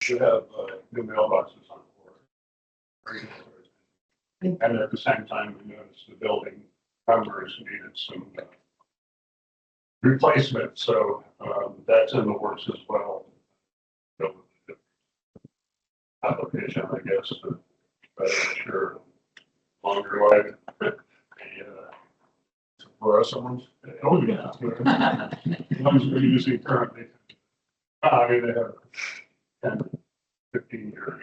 should have new mailboxes on board. And at the same time, we noticed the building numbers needed some replacement, so that's in the works as well. So, application, I guess, but sure, longer life. For us, someone's, oh yeah, the ones we're using currently. I mean, they have 10, 15 years.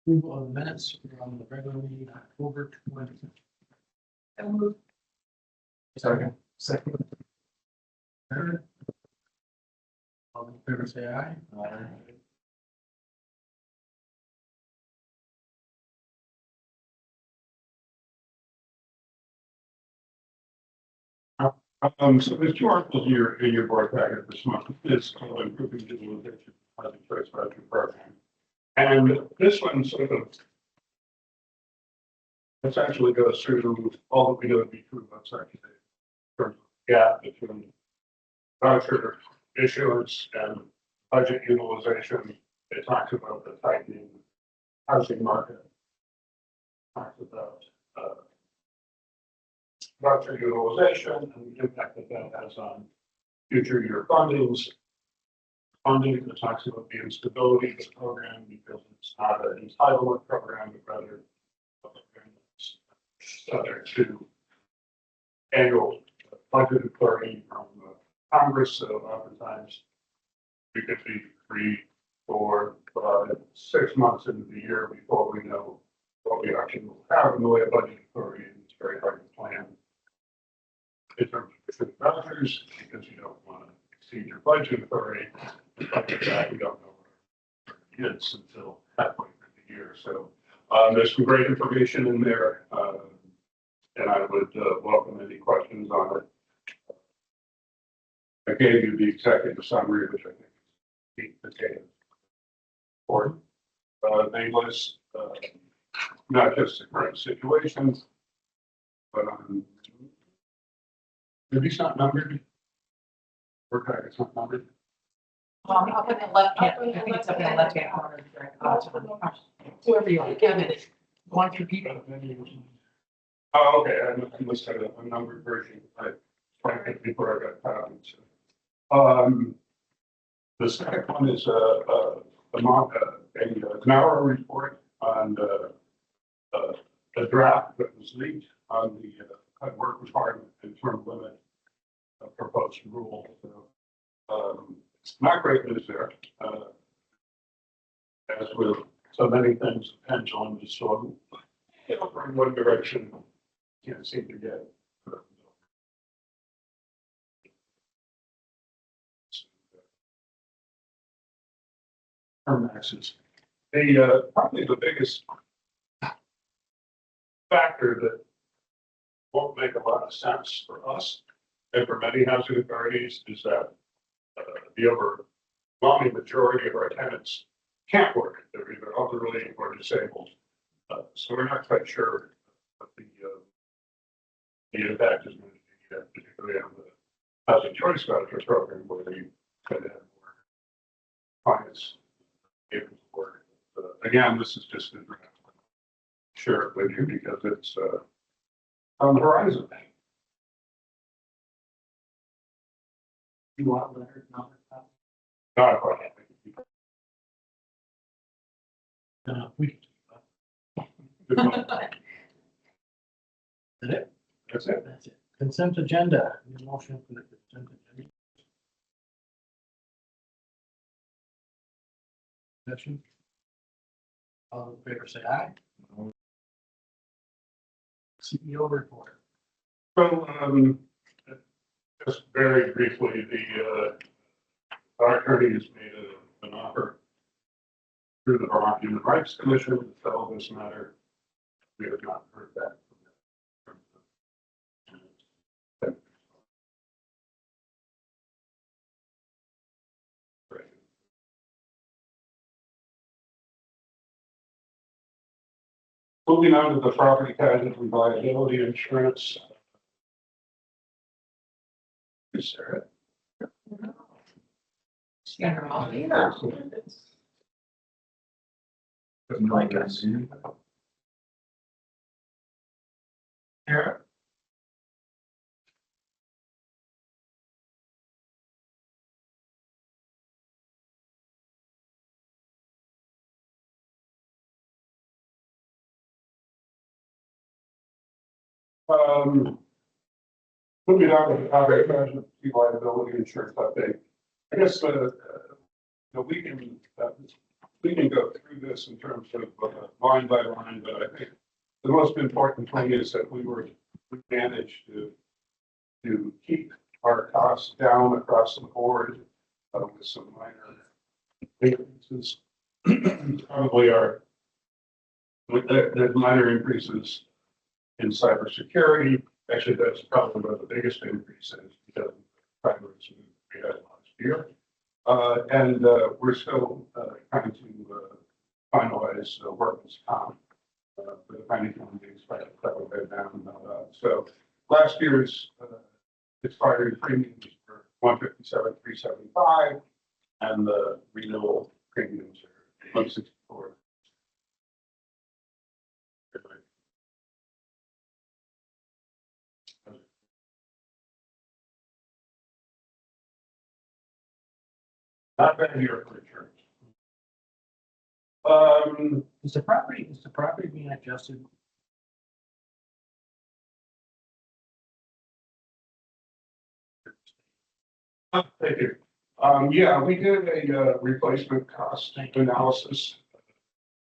Approval of minutes from the regular meeting October 20th. Second. Second. Third. All in favor, say aye. So there's two articles in your board packet this month. It's called Improving Utilization of the Choice Voucher Program. And this one sort of essentially goes through all that we know to be true about Section 8 in terms of the gap between voucher issuance and budget utilization. It talks about the tightening housing market. It talks about voucher utilization and the impact that that has on future year fundings. Funding that talks about the instability of the program because it's not an entitlement program, but rather a program that's subject to annual budget authority from Congress. So oftentimes we could be 3, 4, 5, 6 months into the year before we know what we actually will have in the way of budget authority, and it's very hard to plan in terms of vouchers because you don't want to exceed your budget authority. We don't know where it is until halfway through the year. So there's some great information in there, and I would welcome any questions on it. I gave you the executive summary, which I think is the important. They list not just the current situation, but maybe it's not numbered. It's not numbered. Up in the left hand, I think it's up in the left hand corner. Whoever you want, give it, one for people. Oh, okay, I must have a numbered version. I tried it before I got copied. The second one is an hour report on the draft that was leaked on the work requirement and term limit proposed rule. So, not great news there. As with so many things, the pendulum is swung in one direction, can't seem to get. Term maxes. Probably the biggest factor that won't make a lot of sense for us and for many housing authorities is that the overwhelming majority of our tenants can't work. They're either elderly or disabled. So we're not quite sure what the impact is going to be, particularly on the housing choice voucher program, where you could have more clients able to work. Again, this is just a draft. Share it with you because it's on the horizon. You want letters, not Not quite. we. Is it? That's it. That's it. Consent agenda. Any motion for the consent agenda? Discussion. All in favor, say aye. CEO report. So, just very briefly, our attorney has made an offer through the Vermont Human Rights Commission to settle this matter. We have not heard back from them. Moving on to the property casualty liability insurance. Sarah. Doesn't like us. Here. Moving on to the property casualty liability insurance update. I guess, we can go through this in terms of line by line, but I think the most important thing is that we managed to keep our costs down across the board with some minor increases. Probably there's minor increases in cybersecurity. Actually, that's probably one of the biggest increases because of the primary we had last year. And we're still trying to finalize workers' comp for the planning committee, expect to go down. So last year's expiring premiums were 157,375, and the renewal premiums are 164. Not bad year for insurance. Is the property being adjusted? Thank you. Yeah, we did a replacement cost analysis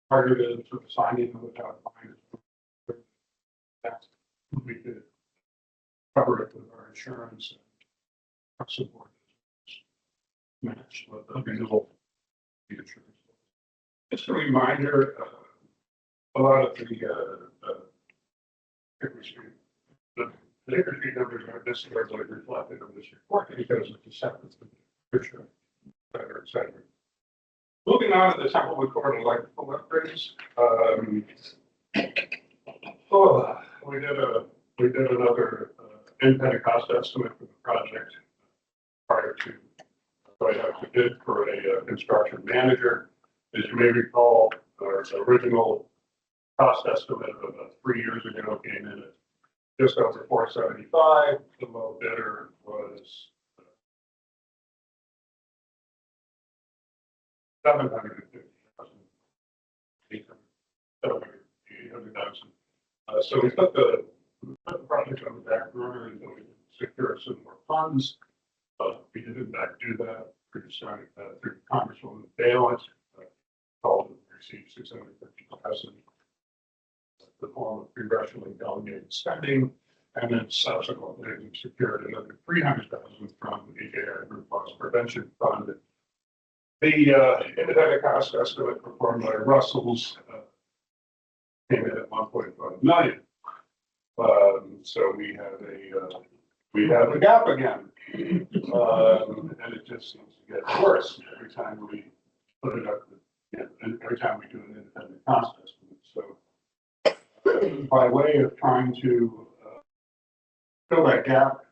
prior to sort of signing of the outline. That we could cover it with our insurance and support match with the renewal. The insurance. Just a reminder, a lot of the Hickory Street numbers aren't necessarily reflected on this report because of the separate picture, et cetera. Moving on to the Templewood Court electrical upgrades. We did another independent cost estimate for the project prior to what I have to bid for a construction manager. As you may recall, our original cost estimate of 3 years ago came in at just over 475. The low bidder was 750,000, 800,000. So we put the project on the back burner and we secure some more funds. We did in fact do that through Congresswoman Balance. Called and received 650,000 the form of congressionally delegated spending, and then subsequently we secured another 300,000 from the AJR Group Loss Prevention Fund. The independent cost estimate performed by Russell's came in at 1.5 million. So we have a gap again, and it just seems to get worse every time we put it up. And every time we do an independent cost estimate. So by way of trying to fill that gap,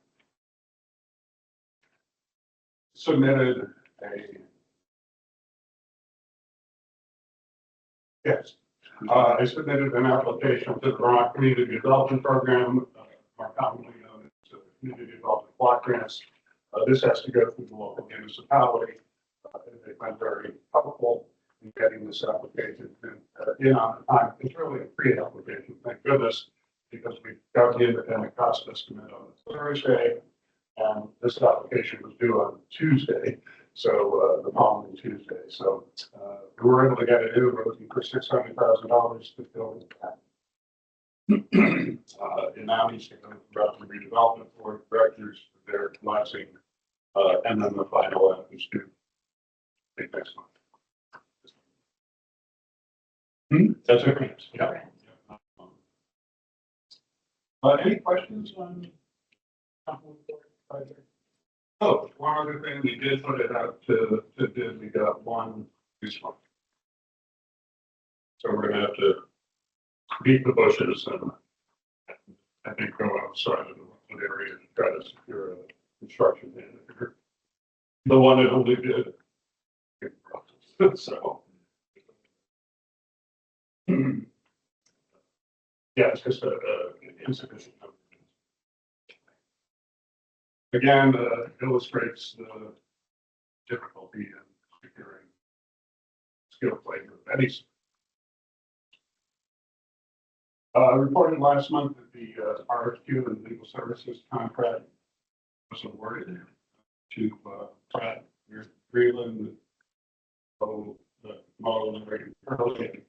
submitted I submitted an application to the Vermont Community Development Program, more commonly known as the Community Development Block Grants. This has to go through the local municipality. They've been very helpful in getting this application in on time. It's really a pre-application, thank goodness, because we got the independent cost estimate on Thursday, and this application was due on Tuesday, so the following Tuesday. So we were able to get it in. We're looking for $600,000 to fill it. It now needs to go throughout the redevelopment board directors for their blessing, and then the final act is due next month. That's a grant. Yeah. Any questions on? Oh, one other thing, we did put it out to bid. We got one this month. So we're gonna have to beat the bushes and I think go outside of the woodland area and try to secure a construction manager. The one that only did. So. Yeah, it's just a insufficient number. Again, illustrates the difficulty in securing skilled labor of any sort. Reported last month that the RFQ and legal services contract was awarded to Pratt, Freeland, Mullin, and Curley.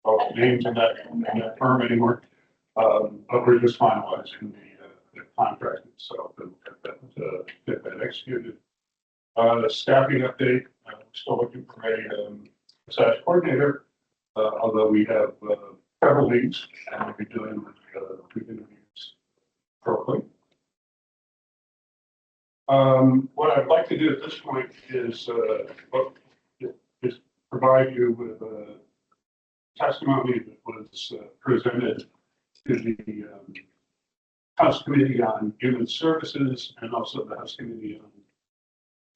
All names in that firm anymore. But we're just finalizing the contract itself and get that executed. Staffing update, we're still looking for a massage coordinator, although we have several leads and we'll be doing interviews shortly. What I'd like to do at this point is provide you with a testimony that was presented to the House Committee on Human Services and also the House Committee on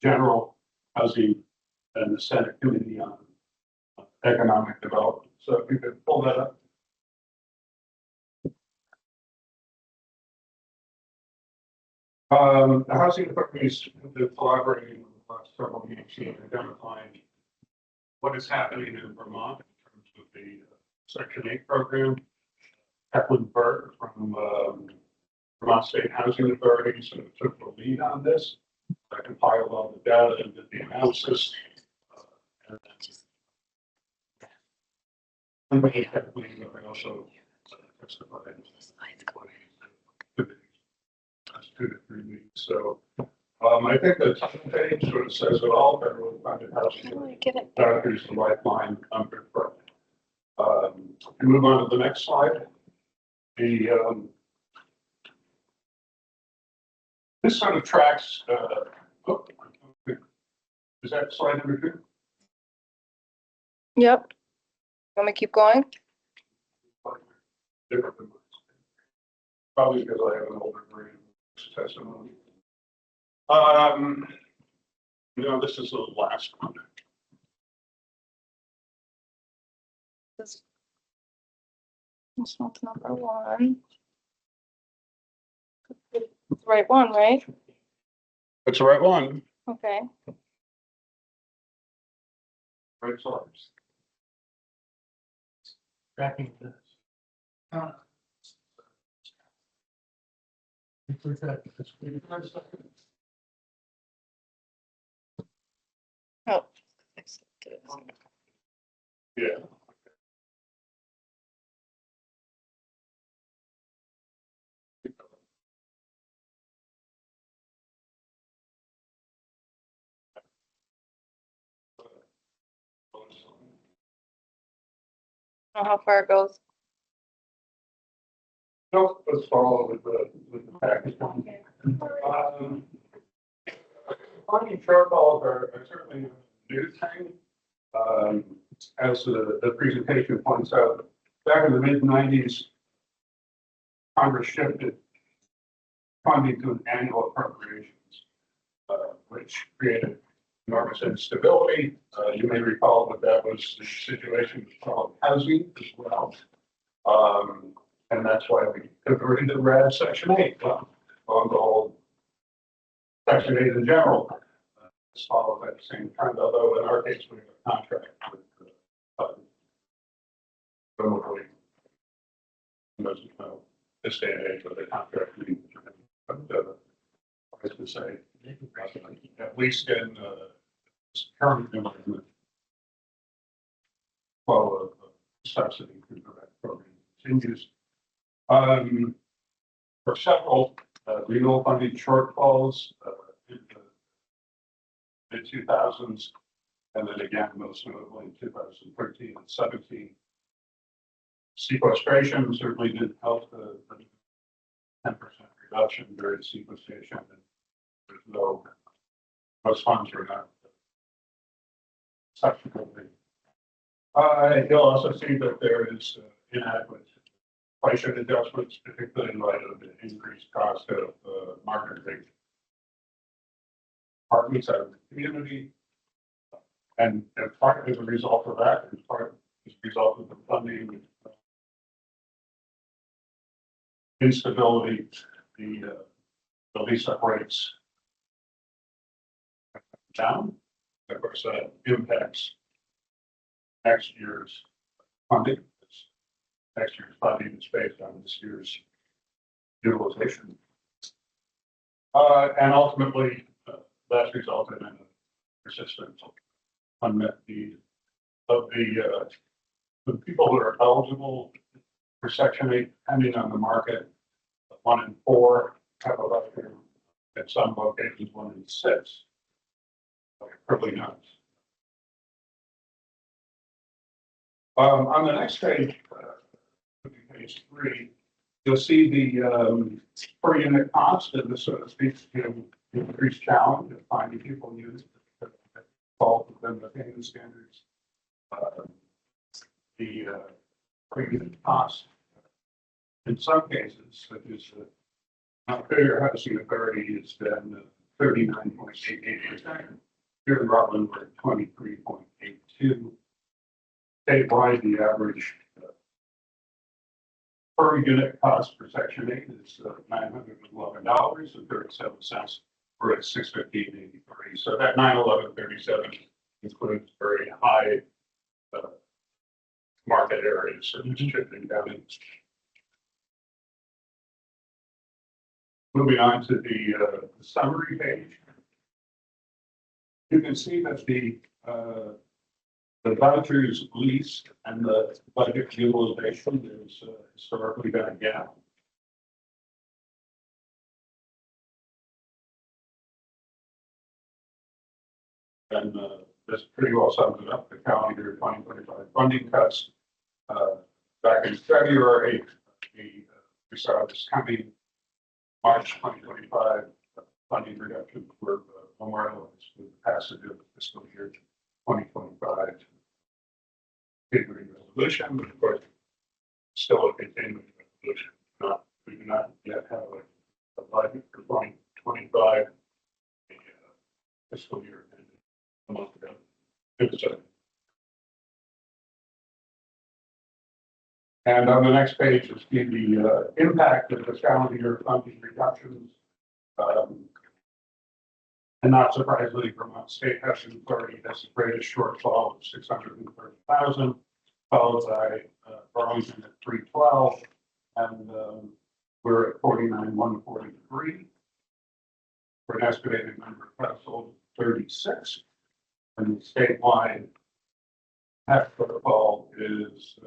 General Housing and the Senate Committee on Economic Development. So if you could pull that up. The Housing Department have been collaborating with the last several years in identifying what is happening in Vermont in terms of the Section 8 program. Eklund Burke from Vermont State Housing Authority sort of took the lead on this. I compiled all the data and did the analysis. And I also testified to 2 to 3 weeks. So I think the title page sort of says it all. Federally funded housing doctors the lifeline under Burke. We move on to the next slide. This sort of tracks. Is that slide number 2? Yep. Want me to keep going? Different than mine. Probably because I have an older version of testimony. No, this is the last one. This one's number 1. It's the right one, right? That's the right one. Okay. Right slides. Tracking this. Oh. Yeah. Know how far it goes. Nope, let's follow with the package. Funding shortfalls are certainly a new thing. As the presentation points out, back in the mid-90s, Congress shifted funding to an annual appropriations, which created enormous instability. You may recall that that was the situation with public housing as well. And that's why we converted to RAD Section 8. On the whole, Section 8 in general is followed by the same trend, although in our case, we have a contract with probably, this day and age with a contract. I was to say, at least in this current environment, flow of subsidy through the RAD program continues. For several renewal funding shortfalls in the mid-2000s, and then again, most notably in 2013 and 17. Sequestration certainly did help the 10% reduction during sequestration, and there's those funds are not subsequently. You'll also see that there is inadequate inflation adjustments, particularly in light of the increased cost of market rate apartments out of the community. And part as a result of that, and part as a result of the funding instability, the lease up rates down. Of course, that impacts next year's funding. Next year's funding is based on this year's utilization. And ultimately, that's resulted in a persistent unmet need of the people who are eligible for Section 8, depending on the market. 1 in 4 have a voucher. At some locations, 1 in 6. Probably not. On the next page, page 3, you'll see the per unit cost, and this sort of speaks to the increased challenge of finding people use that fall within the payment standards. The per unit cost, in some cases, such as Fair Housing Authority, has been 39.88%. Here in Rutland, we're at 23.82. Statewide, the average per unit cost for Section 8 is $911.37. We're at $615.83. So that $911.37 includes very high market areas, so it's shifting down. Moving on to the summary page, you can see that the vouchers leased and the budget utilization is historically been a gap. And this pretty well sums it up. The calendar year 2025 funding cuts. Back in February, we saw this coming. March 2025 funding reductions were memorialized with the passage of the fiscal year 2025 continuing resolution, but of course, still a continuing resolution. We do not yet have a budget for 2025. The fiscal year ended a month ago. And on the next page, you'll see the impact of the calendar year funding reductions. And not surprisingly, Vermont State Housing Authority has the greatest shortfall of 630,000, followed by Burlington at 312, and we're at 49,143. For an estimated number of households, 36, and statewide half shortfall is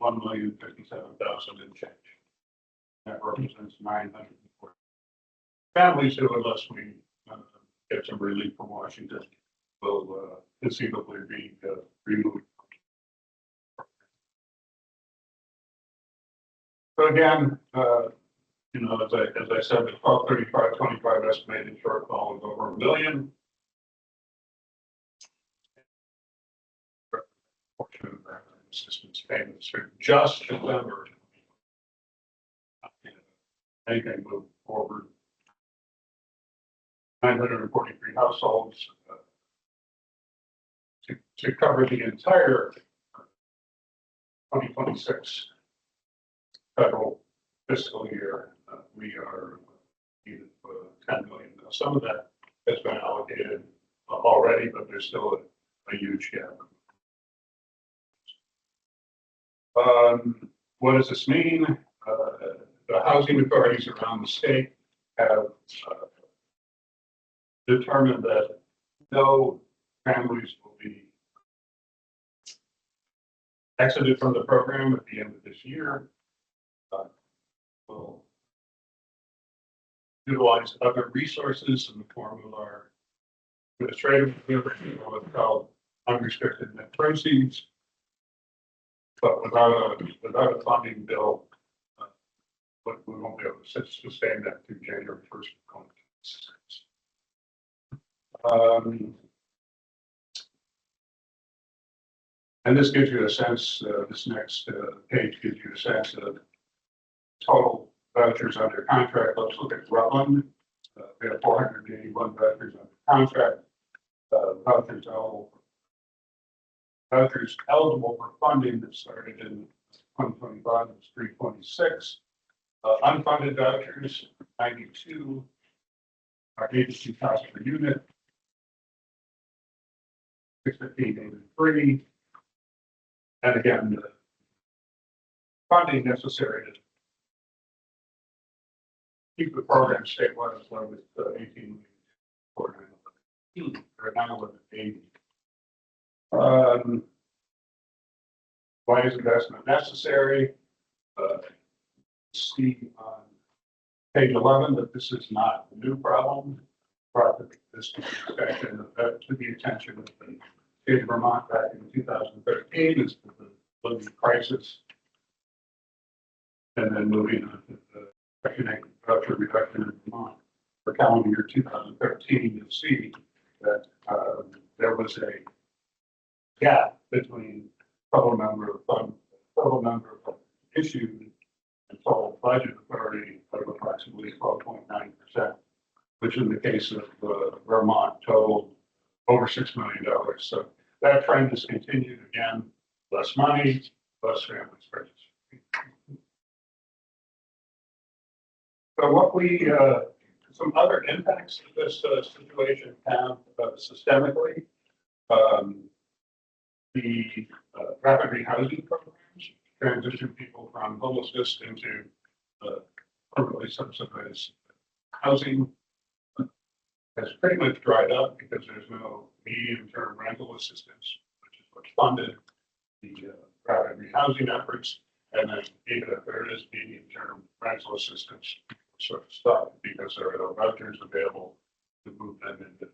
1,057,000 and change. That represents 940 families who, unless we get some relief from Washington, will conceivably be removed. So again, you know, as I said, the 12/35/25 estimated shortfall is over $1 million. Portion of that assistance payments are just December. Anything move forward. 943 households to cover the entire 2026 federal fiscal year. We are needed for 10 million. Now, some of that has been allocated already, but there's still a huge gap. What does this mean? The housing authorities around the state have determined that no families will be exited from the program at the end of this year. We'll utilize other resources in the form of our administrative what's called unrestricted net proceeds. But without a funding bill, we won't be able to sustain that through January 1st of 2026. And this gives you a sense, this next page gives you a sense of total vouchers under contract. Let's look at Rutland. We have 481 vouchers under contract. Vouchers eligible for funding that started in 2025 was 326. Unfunded vouchers, 92. Our agency cost per unit, 615.83. And again, the funding necessary to keep the program stabilized with 18 million or 91180. Why is investment necessary? See on page 11 that this is not a new problem. Brought this to the attention of the state of Vermont back in 2013 as to the living crisis. And then moving on to the economic voucher reduction in Vermont for calendar year 2013, you'll see that there was a gap between total number of funds issued and total budget authority of approximately 12.9%, which in the case of Vermont totaled over $6 million. So that trend has continued again, less money, less families participate. So what we, some other impacts of this situation have systemically, the rapid rehousing programs transition people from homelessness into permanently subsidized housing has pretty much dried up because there's no medium-term rental assistance, which is what's funded the rapid rehousing efforts. And then even if there is medium-term rental assistance, sort of stuff because there are no vouchers available to move them into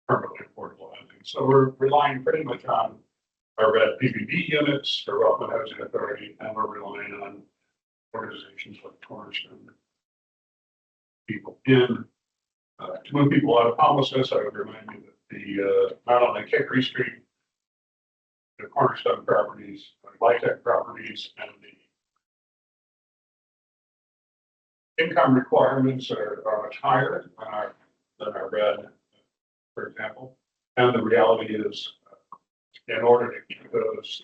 permanently affordable housing. So we're relying pretty much on our red PPP units, the Rutland Housing Authority, and we're relying on organizations like Cornerstone. People in to move people out of homelessness. I would remind you that the not only Hickory Street, the Cornerstone properties, Lytec properties, and the income requirements are much higher than our red, for example. And the reality is, in order to keep those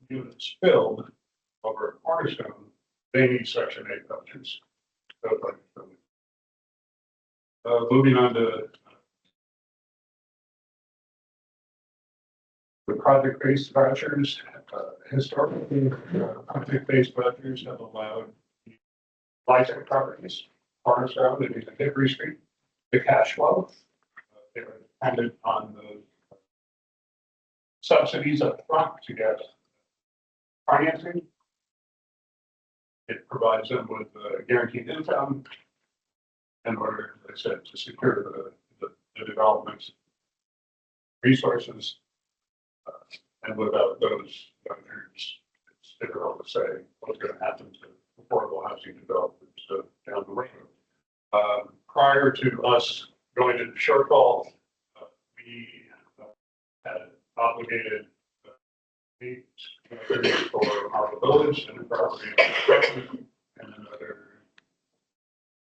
units filled over at Cornerstone, they need Section 8 vouchers. Moving on to the project-based vouchers. Historically, project-based vouchers have allowed Lytec properties, Cornerstone, and even Hickory Street, the cash flow. They were dependent on the subsidies up front to get financing. It provides them with guaranteed income in order, as I said, to secure the development resources. And without those vouchers, it's difficult to say what's going to happen to affordable housing development down the road. Prior to us going into shortfall, we had obligated for our village and the property and another,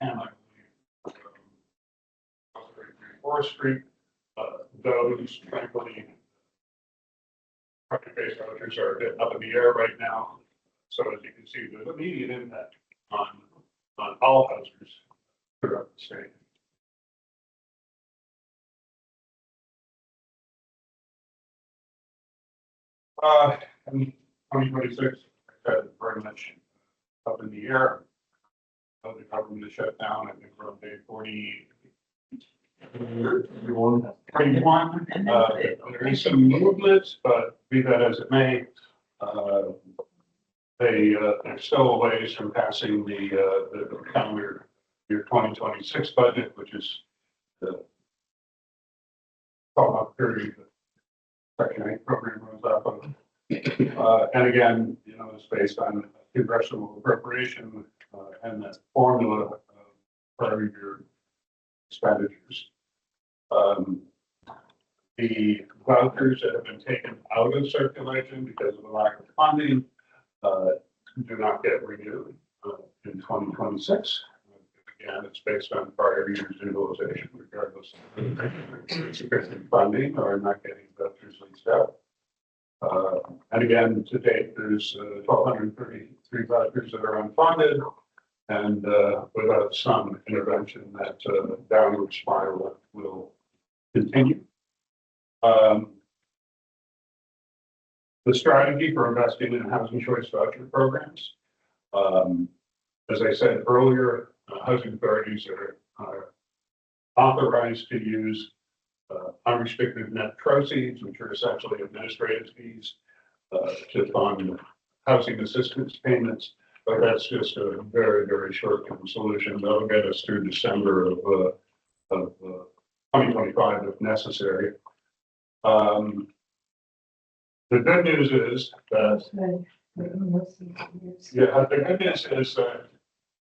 and I believe, 4th Street. Those, frankly, project-based vouchers are a bit up in the air right now. So as you can see, there's immediate impact on all housers throughout the state. In 2026, very much up in the air. The government is shut down. I think we're on day 41. There is some movement, but be that as it may, they're still a ways from passing the calendar year 2026 budget, which is the 12-month period that Section 8 program runs off of. And again, it's based on congressional appropriation and that formula of prior year expenditures. The vouchers that have been taken out of circulation because of the lack of funding do not get renewed in 2026. Again, it's based on prior year's utilization, regardless of sufficient funding or not getting vouchers leased out. And again, to date, there's 1,233 vouchers that are unfunded, and without some intervention, that downward spiral will continue. The strategy for investing in housing choice voucher programs. As I said earlier, housing authorities are authorized to use unrestricted net proceeds, which are essentially administrative fees, to fund housing assistance payments. But that's just a very, very short-term solution. That'll get us through December of 2025 if necessary. The good news is that the good news is that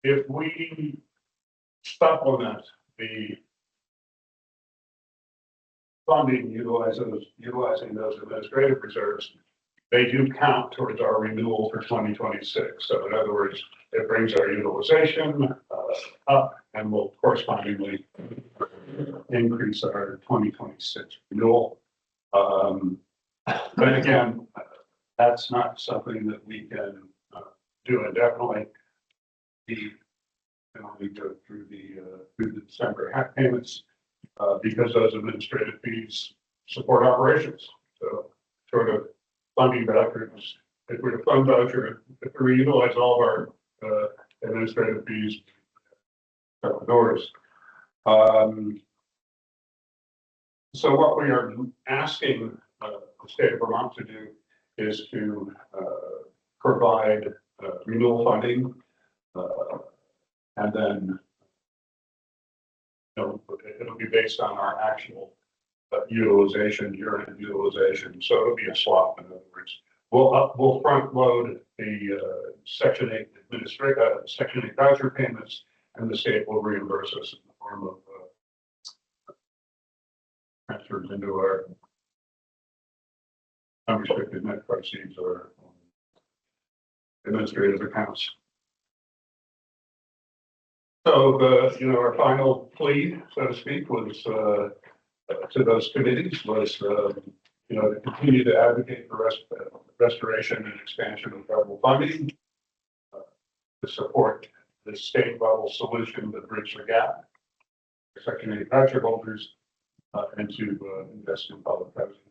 if we supplement the funding utilizing those administrative reserves, they do count towards our renewal for 2026. So in other words, it brings our utilization up and will correspondingly increase our 2026 renewal. But again, that's not something that we can do indefinitely. We can only go through the December payments because those administrative fees support operations. So sort of funding vouchers, if we're to fund voucher, if we utilize all of our administrative fees, shut the doors. So what we are asking the state of Vermont to do is to provide renewal funding, and then it'll be based on our actual utilization, year-end utilization. So it'll be a swap. In other words, we'll front load the Section 8 Section 8 voucher payments, and the state will reimburse us in the form of transfers into our unrestricted net proceeds or administrative accounts. So our final plea, so to speak, was to those committees was to continue to advocate for restoration and expansion of federal funding, to support the state level solution that bridge the gap for Section 8 voucher holders, and to invest in public housing.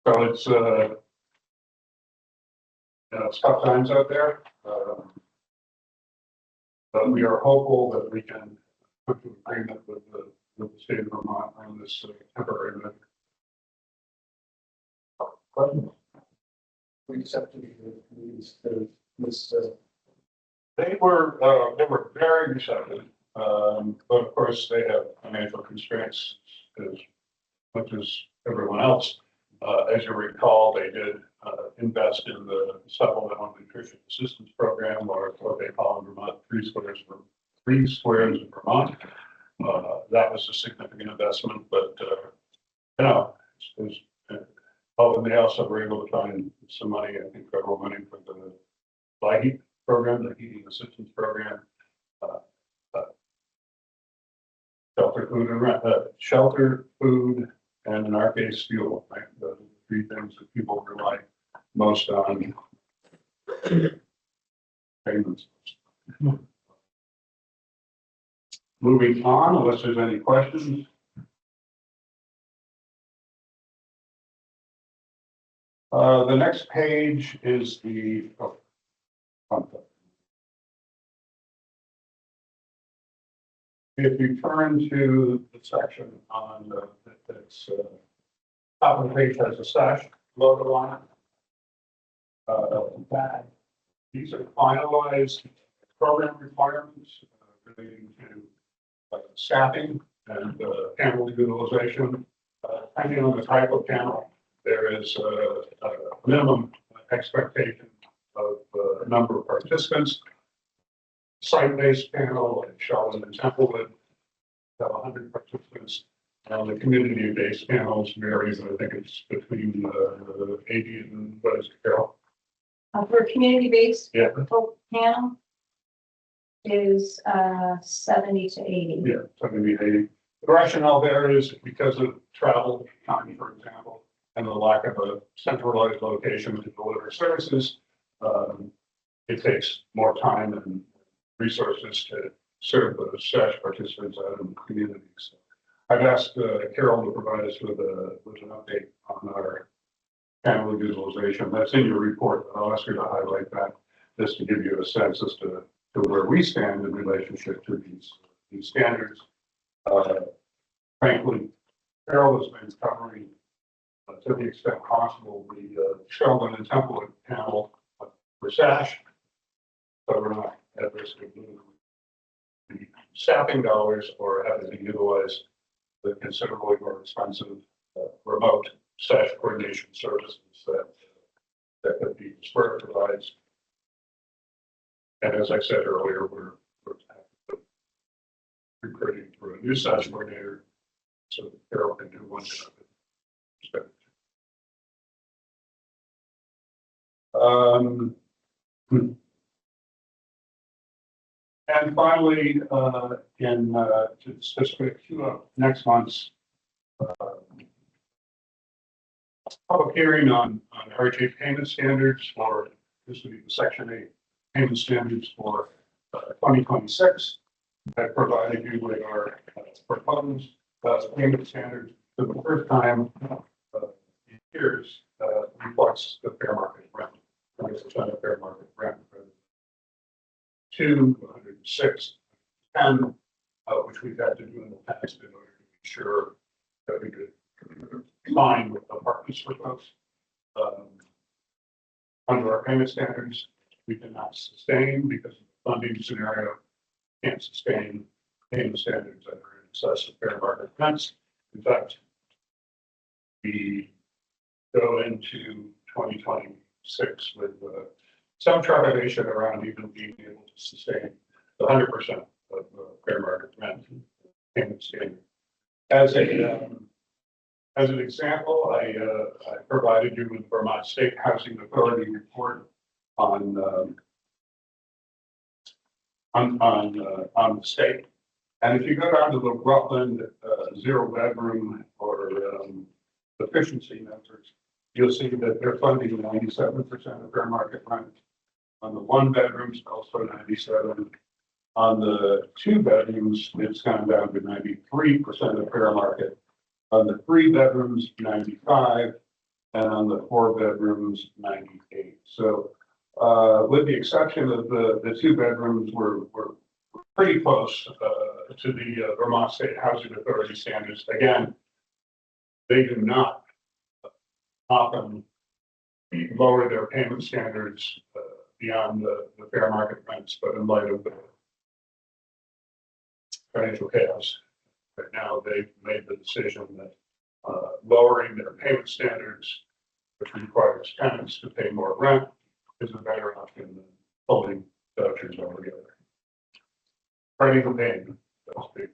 So it's tough times out there, but we are hopeful that we can come to agreement with the state of Vermont on this temporary measure. Questions? We accepted this. They were very receptive, but of course they have financial constraints as much as everyone else. As you recall, they did invest in the supplemental nutrition assistance program, or what they call in Vermont, 3 squares of Vermont. That was a significant investment, but and they also were able to find some money, I think federal money, for the LIHEAP program, the heating assistance program, shelter, food, and in our case, fuel. Right? The 3 things that people rely most on payments. Moving on, unless there's any questions. The next page is the if you turn to the section on that's top of the page has a slash logo on it. These are finalized program requirements relating to staffing and panel utilization. Depending on the type of panel, there is a minimum expectation of number of participants. Site-based panel like Sheldon and Templewood have 100 participants. The community-based panels varies, I think it's between 80 and, what is it, Carol? For a community-based Yeah. panel is 70 to 80. Yeah, 70, 80. The rationale there is because of travel time, for example, and the lack of a centralized location to deliver services. It takes more time and resources to serve those SASH participants out in the community. So I've asked Carol to provide us with an update on our panel visualization. That's in your report, but I'll ask her to highlight that just to give you a sense as to where we stand in relationship to these standards. Frankly, Carol has been covering, to the extent possible, the Sheldon and Template panel for SASH, so we're not at risk of losing the staffing dollars or having to utilize the considerably more expensive remote SASH coordination services that the Spur provides. And as I said earlier, we're recruiting for a new SASH coordinator so that Carol can do one job. And finally, to specific to next month's public hearing on RJ payment standards for, this would be the Section 8 payment standards for 2026. I provided you with our proposed payment standards for the first time in years, reflects the fair market rent, 20% of fair market rent. 106, which we've had to do in the past in order to make sure that we could align with apartments for folks. Under our payment standards, we cannot sustain because of the funding scenario, can't sustain payment standards that are in excess of fair market rents. In fact, we go into 2026 with some trepidation around even being able to sustain the 100% of fair market rent payment standard. As an example, I provided you with the Vermont State Housing Authority report on the state. And if you go down to the Rutland 0-bedroom or efficiency measures, you'll see that they're funding 97% of fair market rent. On the 1-bedrooms, also 97. On the 2 bedrooms, it's gone down to 93% of fair market. On the 3 bedrooms, 95, and on the 4 bedrooms, 98. So, with the exception of the 2 bedrooms, we're pretty close to the Vermont State Housing Authority standards. Again, they do not often lower their payment standards beyond the fair market rents, but in light of the financial chaos right now, they've made the decision that lowering their payment standards, which requires tenants to pay more rent, is a better option than pulling vouchers altogether. Ready for payment, so to speak.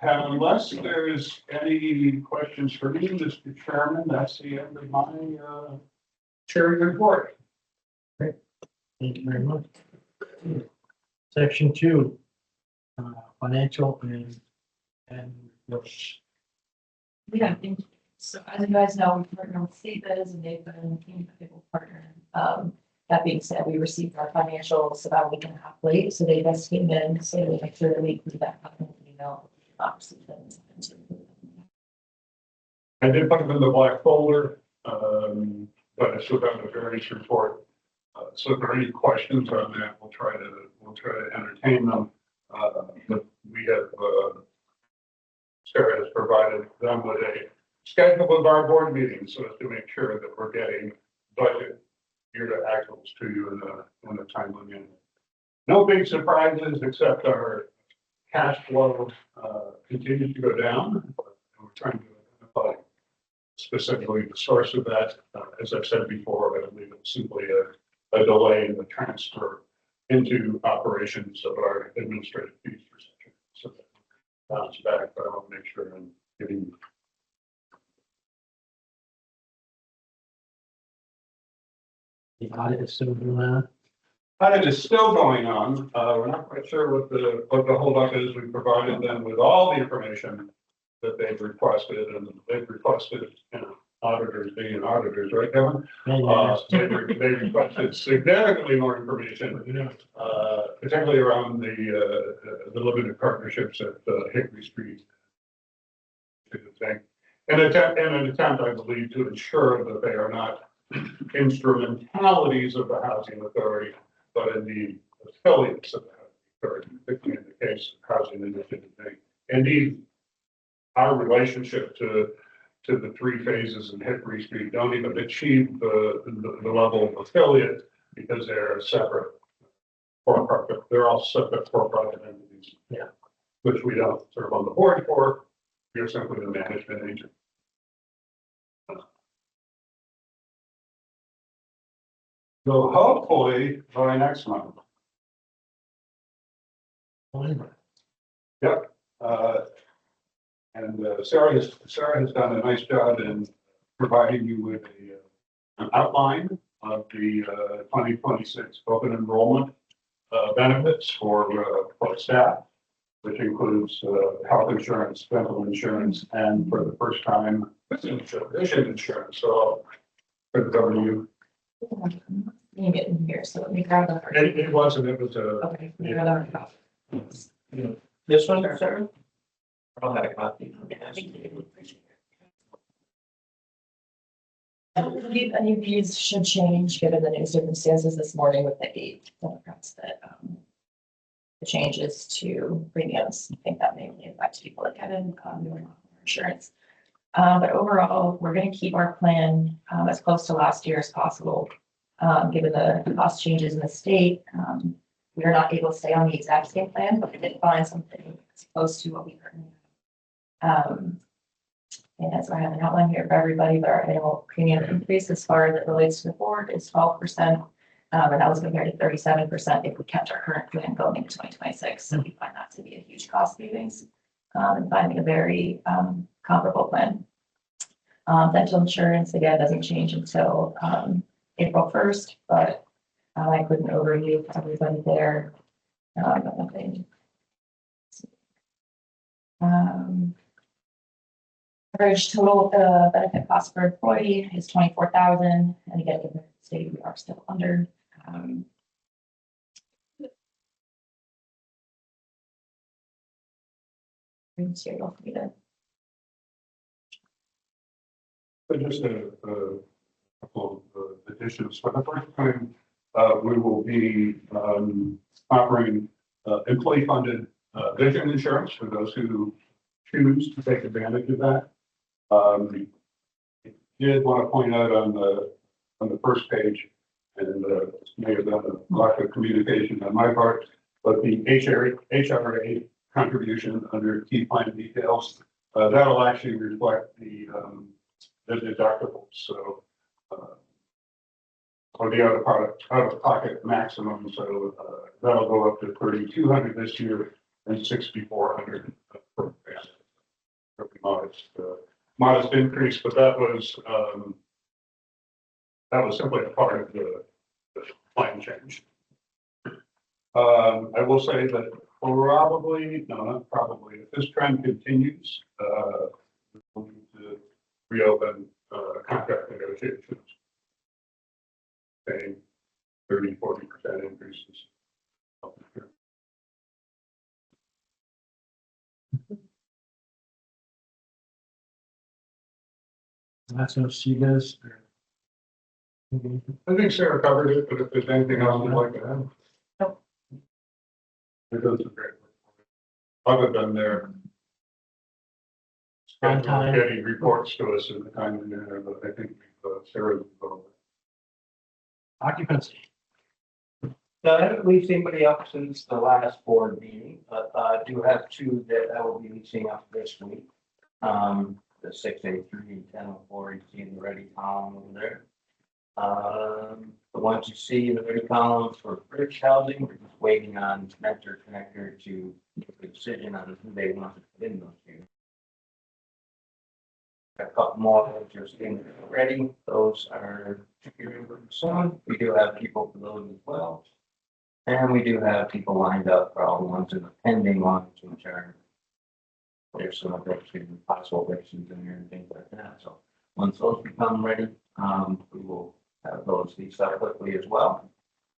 Unless there's any questions for me, Mr. Chairman, that's the end of my chairman report. Thank you very much. Section 2, financial and reports. Yeah, I think, so as you guys know, we partner with CBIZ and they've been a big partner. That being said, we received our financials about a week and a half late, so they just came in, so we make sure that we include that in the email. I did put them in the black folder, but I still got the variance report. So if there are any questions on that, we'll try to entertain them. But we have Sarah has provided them with a schedule of our board meetings so as to make sure that we're getting budget year to actuals to you in a timely manner. No big surprises except our cash flow continues to go down. And we're trying to identify specifically the source of that. As I've said before, I believe it's simply a delay in the transfer into operations of our administrative fees procedure. So that bounce back, but I want to make sure I'm getting. The audit is still going on. Audit is still going on. We're not quite sure what the holdup is. We provided them with all the information that they've requested, and they've requested, auditors being auditors, right, Kevin? They requested significantly more information, particularly around the limited partnerships at Hickory Street. And an attempt, I believe, to ensure that they are not instrumentalities of the housing authority, but indeed affiliates of the housing authority, particularly in the case of housing initiative. Indeed, our relationship to the three phases in Hickory Street don't even achieve the level of affiliate because they're separate for-profit. They're all separate for-profit entities. Yeah. Which we don't serve on the board for. We're simply the management agent. So hopefully by next month. Yep. And Sarah has done a nice job in providing you with an outline of the 2026 open enrollment benefits for staff, which includes health insurance, dental insurance, and for the first time, vision insurance. So for the W. You get in here, so let me grab that. It wasn't, it was a. Okay. let me grab that. This one, sir? I'll have a copy. I don't believe any of these should change given the new circumstances this morning with the 8 Democrats that the changes to premiums. I think that mainly affects people like Kevin, who are not for insurance. But overall, we're going to keep our plan as close to last year as possible. Given the cost changes in the state, we are not able to stay on the exact same plan, but we did find something as close to what we currently have. And so I have an outline here for everybody, but our annual premium increase as far as it relates to the board is 12%. And that was compared to 37% if we kept our current plan going into 2026. So we find that to be a huge cost savings and finding a very comparable plan. Dental insurance, again, doesn't change until April 1st, but I put an overview for everybody there. But nothing. Average total benefit cost per employee is $24,000, and again, given the state we are still under. Material for me to. But just a couple of additions. For the first time, we will be offering employee-funded vision insurance for those who choose to take advantage of that. I did want to point out on the first page, and may have been a lack of communication on my part, but the HRA contribution under key plan details, that'll actually reflect the deductibles. So, or the out of pocket maximum. So that'll go up to $3,200 this year and $6,400 per family. Modest increase, but that was simply a part of the plan change. I will say that not probably, if this trend continues, we'll need to reopen contract negotiations, paying 30–40% increases. That's what she does. I think Sarah covered it, but if there's anything else you'd like to add. Nope. It does a great work. Other than their On time. getting reports to us in the timely manner, but I think Sarah's involved. Occupancy. No, I haven't released anybody up since the last board meeting, but I do have 2 that I will be reaching out this week. The 683 and 1004, you see in the ready column over there. The once you see the ready columns for bridge housing, we're just waiting on mentor connector to make a decision on who they want to put in those units. A couple more just getting ready. Those are soon. We do have people for those as well. And we do have people lined up for all the ones in the pending ones, which are there's some evictions, possible evictions in there and things like that. So once those become ready, we will have those leased up quickly as well.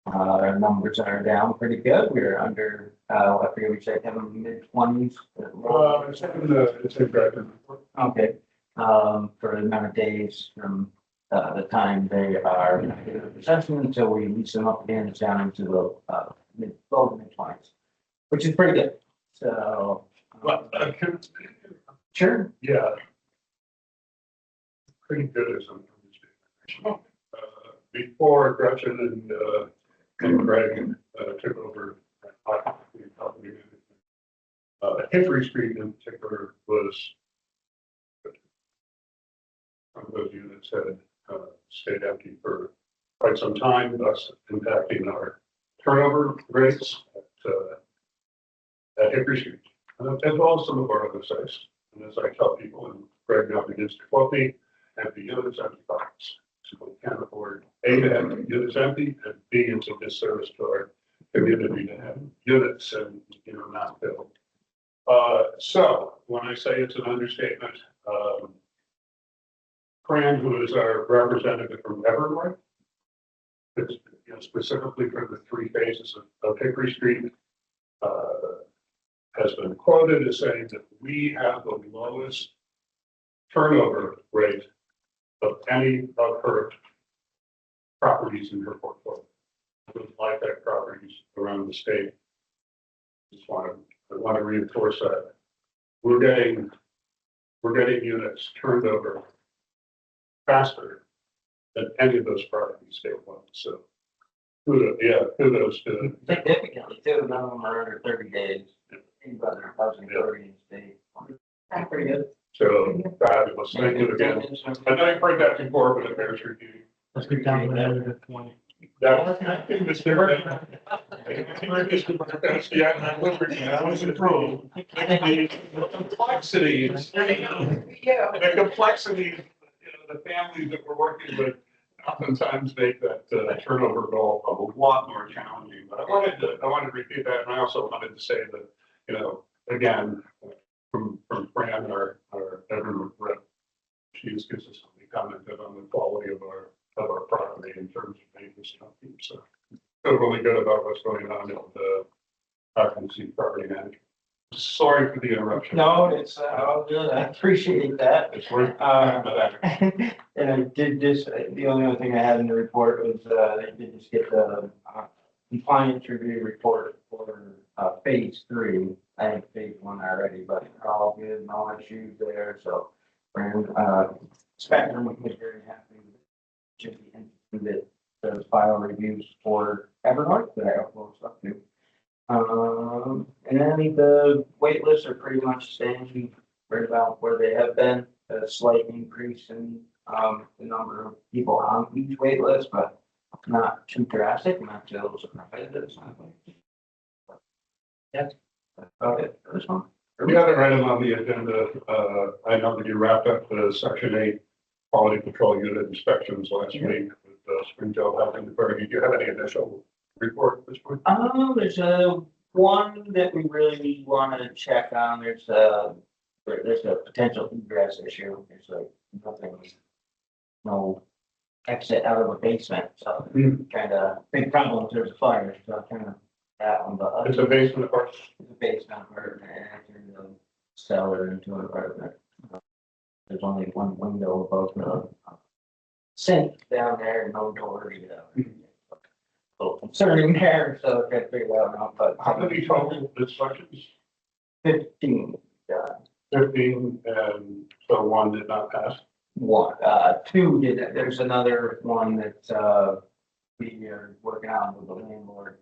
Our numbers are down pretty good. We're under, I forget we said, having mid-20s. It's in the Okay, for the amount of days from the time they are in possession until we lease them up again, it's down into the low to mid-20s, which is pretty good. So. Well, Sure. yeah. Pretty good as an understatement. Before Gretchen and Greg took over the company, Hickory Street in particular was some of those units had stayed empty for quite some time, thus impacting our turnover rates at Hickory Street, as well as some of our other sites. And as I tell people, and Greg now begins to quote me, empty units, empty pockets. So we can't afford A, to have units empty, and B, it's a disservice to our community to have units and, not filled. So when I say it's an understatement, Fran, who is our representative from Evernorth, specifically for the three phases of Hickory Street, has been quoted as saying that we have the lowest turnover rate of any of her properties in her portfolio. With like-that properties around the state. I want to reinforce that. We're getting units turned over faster than any of those properties statewide. So kudos to Significantly too, none of them are under 30 days. Anybody under 30 in the state. That's pretty good. so fabulous. Thank you again. I know you've heard that before, but it bears repeating. Let's get down to that at that point. I think Mr. Yeah, that was improved. The complexities, the complexities, the families that we're working with oftentimes make that turnover goal a lot more challenging. But I wanted to repeat that, and I also wanted to say that, again, from Fran, our Evernorth rep, she has consistently commented on the quality of our property in terms of maintenance and upkeep. So feel really good about what's going on with the occupancy property management. Sorry for the interruption. No, it's all good. I appreciate that. It's worth that. And I did just, the only other thing I had in the report was, they did just get the compliance review report for phase 3. I had phase 1 already, but they're all good, no issues there. So, Spectrum was very happy with it. Just the entity that does file reviews for Evernorth that I upload stuff to. And then the wait lists are pretty much staying right about where they have been. A slight increase in the number of people on each wait list, but not too drastic, not too surprised. Yeah. Okay, this one. The other item on the agenda, I know that you wrapped up the Section 8 quality control unit inspections last week with Springdale Health and Department. Do you have any initial report at this point? There's one that we really want to check on. There's a potential egress issue. There's like nothing, no exit out of a basement. So kind of big problem in terms of fire. So kind of that one, but It's a basement apartment. it's a basement apartment and the cellar into an apartment. There's only one window above the sink down there and no doors. A little concerning there, so I can't figure that out, but. How many total inspections? 15, 15, and so one did not pass. one, 2 did, there's another one that, we are working on with the landlord.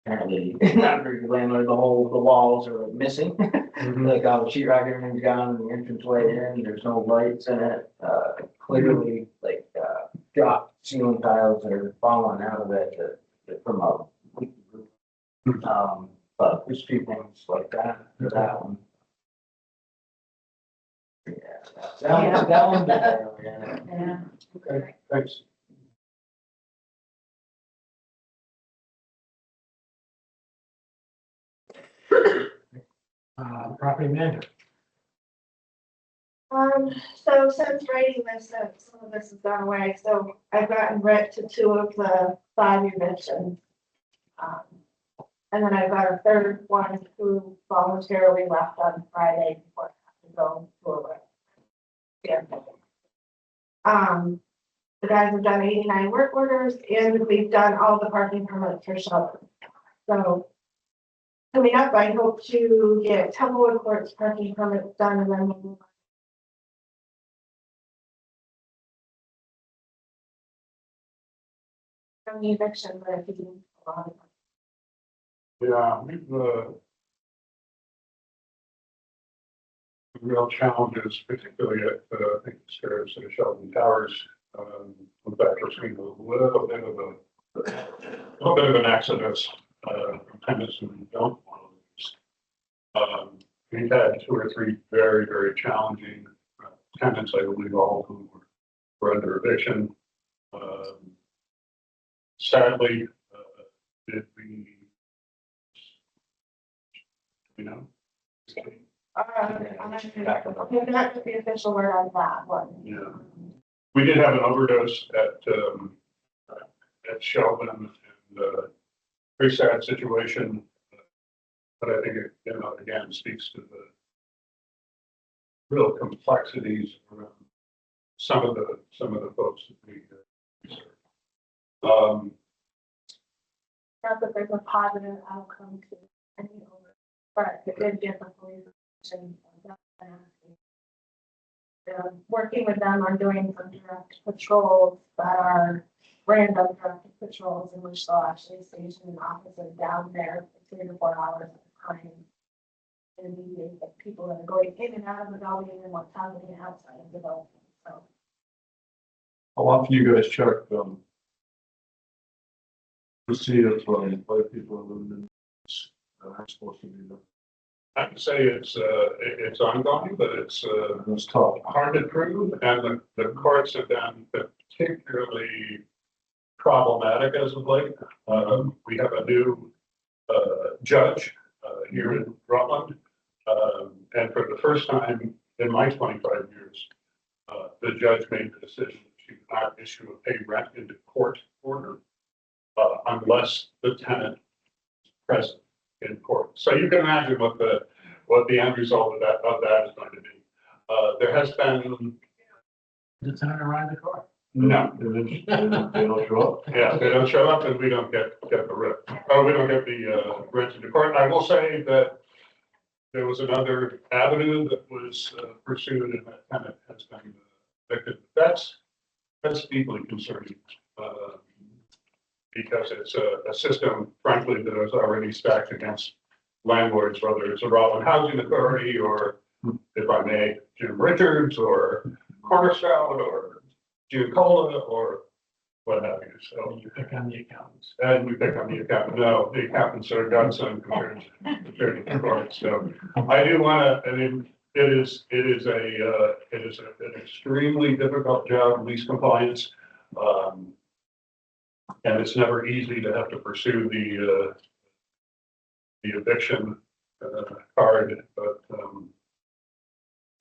Apparently, not very good landlord, the walls are missing, like all the sheetrock, everything's gone, and the entrance way in, there's no lights in it, clearly, like, dropped ceiling tiles are falling out of it from a leaky roof. But there's a few things like that for that one. Yeah, that one, yeah. Yeah. Okay, thanks. Property manager. So since writing this, some of this has gone away, so I've gotten rid to 2 of the 5 evictions. And then I've got a third one who voluntarily left on Friday before I have to go to a rep. Yeah. The guys have done 89 work orders and we've done all the parking permits for shelter. So coming up, I hope to get Templewood Court's parking permits done and then we'll move on the eviction, but I think a lot of Yeah, we've, real challenges, particularly at, I think the stairs at Sheldon Towers. In fact, we're seeing a little bit of an exodus, from tenants who don't want to lease. We've had 2 or 3 very, very challenging tenants, I believe all of whom were under eviction. Sadly, did we, you know? I'm not the official word on that one. Yeah. We did have an overdose at Sheldon, and very sad situation. But I think it, you know, again, speaks to the real complexities around some of the folks that we serve. Not that there's a positive outcome to any over, but it did differently. Working with them on doing some direct patrols that are random direct patrols in which they'll actually station an officer down there for 3 to 4 hours at a time. And mediate the people that are going in and out of the building and what's happening outside of the building. So How often you guys check, to see if, other people are living in, aren't supposed to be there? I would say it's ongoing, but it's It's tough. hard to prove, and the courts have been particularly problematic as of late. We have a new judge here in Rutland, and for the first time in my 25 years, the judge made the decision that she would not issue a pay rent into court order unless the tenant is present in court. So you can imagine what the end result of that is going to be. There has been The tenant around the car. no. They don't show up. Yeah, they don't show up and we don't get the rip, or we don't get the rent into court. I will say that there was another avenue that was pursued and that tenant has been evicted. That's deeply concerning, because it's a system, frankly, that is already stacked against landlords, whether it's a Rutland Housing Authority or, if I may, Jim Richards or Cornerstone or June Cola or what have you. So You pick on the accountants. and we pick on the accountant. No, the accountants are godson compared to the court. So I do want to, I mean, it is an extremely difficult job, lease compliance. And it's never easy to have to pursue the eviction card, but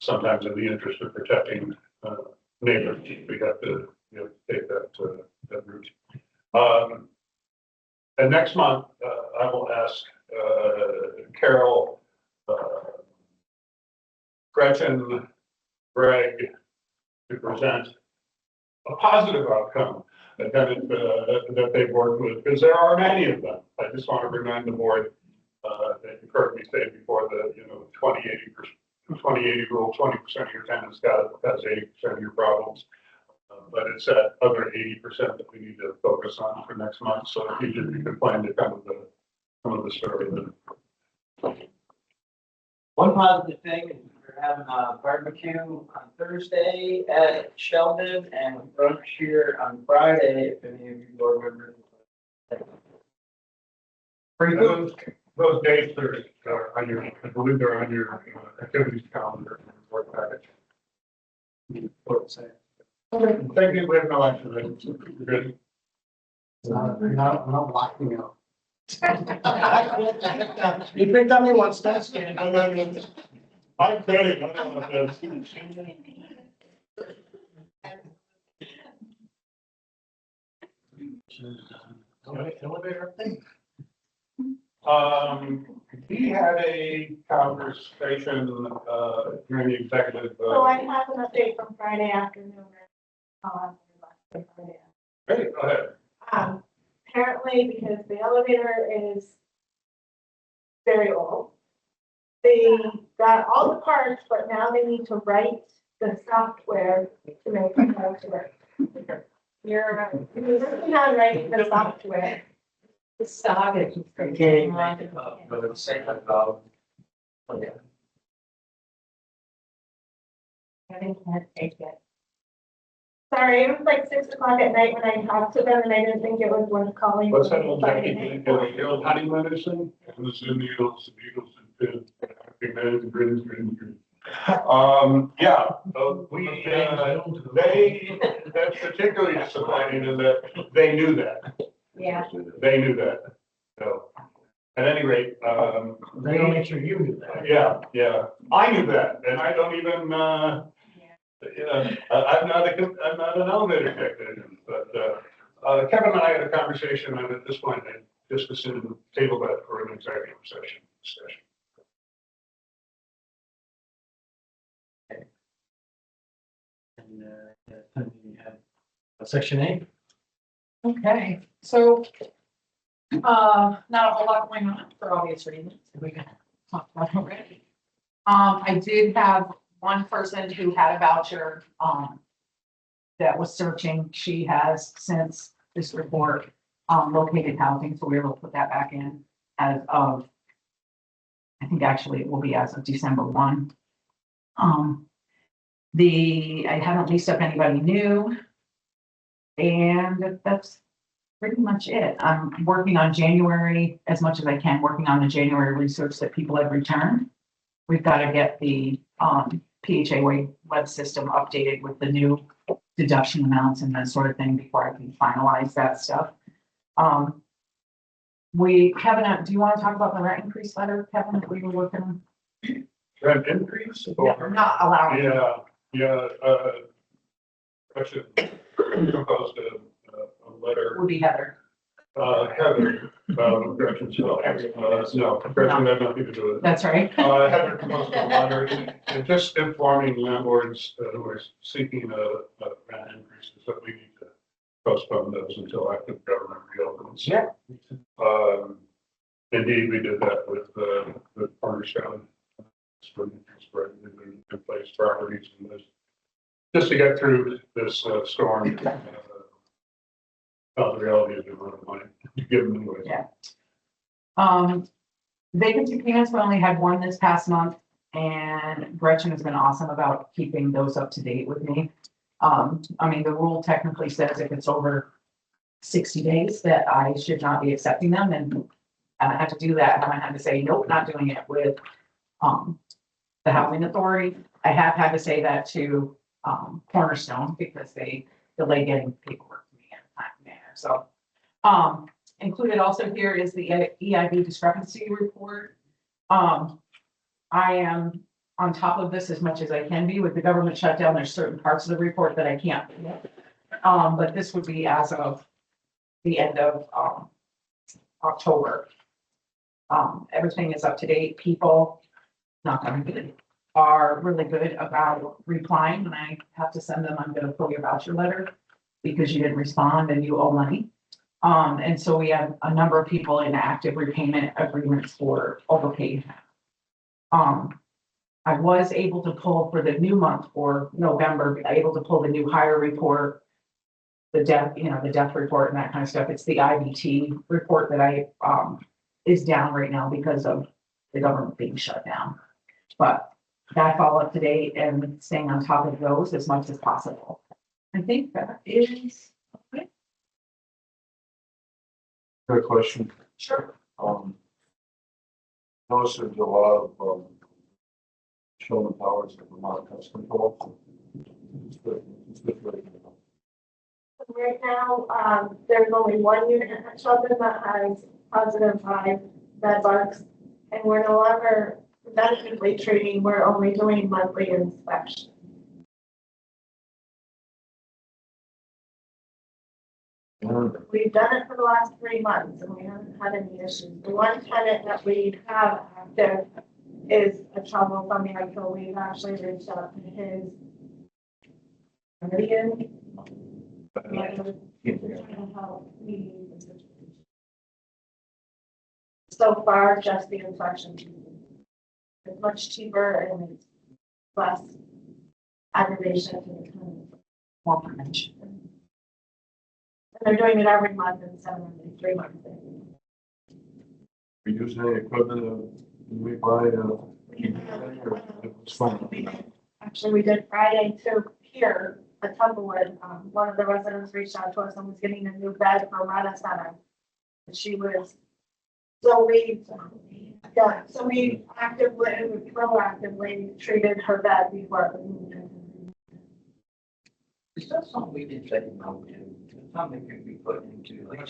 sometimes in the interest of protecting neighbors, we have to, take that route. And next month, I will ask Carol, Gretchen, Greg to present a positive outcome that they've worked with, because there are many of them. I just want to remind the board that you've heard me say before that, 20-80 rule, 20% of your tenants has 80% of your problems. But it's that other 80% that we need to focus on for next month. So if you could plan to come with the story. One positive thing, and having a barbecue on Thursday at Sheldon and brunch here on Friday, if any of you board members. Free food. Those dates are on your, I believe they're on your activities calendar. Work package. Thank you, we have no action items. You're good. We're not blocking out. You picked on me once, that's good. I'm kidding, I don't know if Elevator thing. We had a conversation, during the executive. So I have an update from Friday afternoon. Friday. Hey, go ahead. Apparently, because the elevator is very old, they got all the parts, but now they need to write the software to make it go to work. You're working on writing the software. The saga keeps Okay, going make it up, but it's safe about. Yeah. I can't take it. Sorry, it was like 6 o'clock at night when I talked to them and I didn't think it was worth calling. What's that old Jackie, the old hunting medicine? And the Zoom needles, the beetles and pins, happy man, grins. Yeah, they, that's particularly disappointing in that they knew that. Yeah. They knew that. So, at any rate, They don't make sure you do that. yeah, I knew that, and I don't even, I'm not an elevator technician, but, Kevin and I had a conversation, and at this point, I just assumed table that for an executive session discussion. And we have Section 8. Okay, so, not a whole lot going on for obvious reasons, we can talk about it already. I did have one person who had a voucher, that was searching. She has since this report, located housing, so we were able to put that back in as of, I think actually it will be as of December 1. I haven't leased up anybody new. And that's pretty much it. I'm working on January as much as I can, working on the January research that people have returned. We've got to get the PHA web system updated with the new deduction amounts and that sort of thing before I can finalize that stuff. Kevin, do you want to talk about the rent increase letter, Kevin, that we were working on? Rent increase? Yeah, not allowing. Question, proposed a letter. Would be Heather. Heather, Gretchen, no, Gretchen had nothing to do with it. That's right. Heather proposed a letter, and just informing landlords who are seeking a rent increases that we need to postpone those until after the government reopens. Yeah. Indeed, we did that with Cornerstone. In place properties and this, just to get through this storm. The reality is, a lot of money to give them anyway. Yeah. Vacancy payments, we only had one this past month, and Gretchen has been awesome about keeping those up to date with me. I mean, the rule technically says if it's over 60 days that I should not be accepting them, and I had to do that. I had to say, nope, not doing it with the housing authority. I have had to say that to Cornerstone because they delay getting paperwork to me at a time manner. So included also here is the EIB discrepancy report. I am on top of this as much as I can be. With the government shutdown, there's certain parts of the report that I can't. But this would be as of the end of October. Everything is up to date. People, not that good, are really good about replying when I have to send them, I'm gonna pull your voucher letter because you didn't respond and you owe money. And so we have a number of people in active repayment agreements for overpaid. I was able to pull for the new month for November, able to pull the new hire report, the death, the death report and that kind of stuff. It's the IBT report that I is down right now because of the government being shut down. But that's all up to date and staying on top of those as much as possible. I think that is. Got a question. Sure. Notice there's a lot of, showing powers that Vermont pest control. It's good. It's good for you. Right now, there's only one unit at Shelburne that has positive 5 bed bugs. And we're no longer preventatively treating, we're only doing monthly inspections. We've done it for the last 3 months and we haven't had any issues. The one tenant that we have active is a trouble from the so we've actually reached out to his guardian. So far, just the inspection. It's much cheaper and it's less aggravation to the tenant. More prevention. And they're doing it every month instead of every 3 months. We use any equipment, we buy, it's fine. Actually, we did Friday too here at Tumblewood. One of the residents reached out to us and was getting a new bed for Rana Center. And she was, so we actively, we proactively treated her bed before we moved in. Is that something we did say no to? Something could be put into like,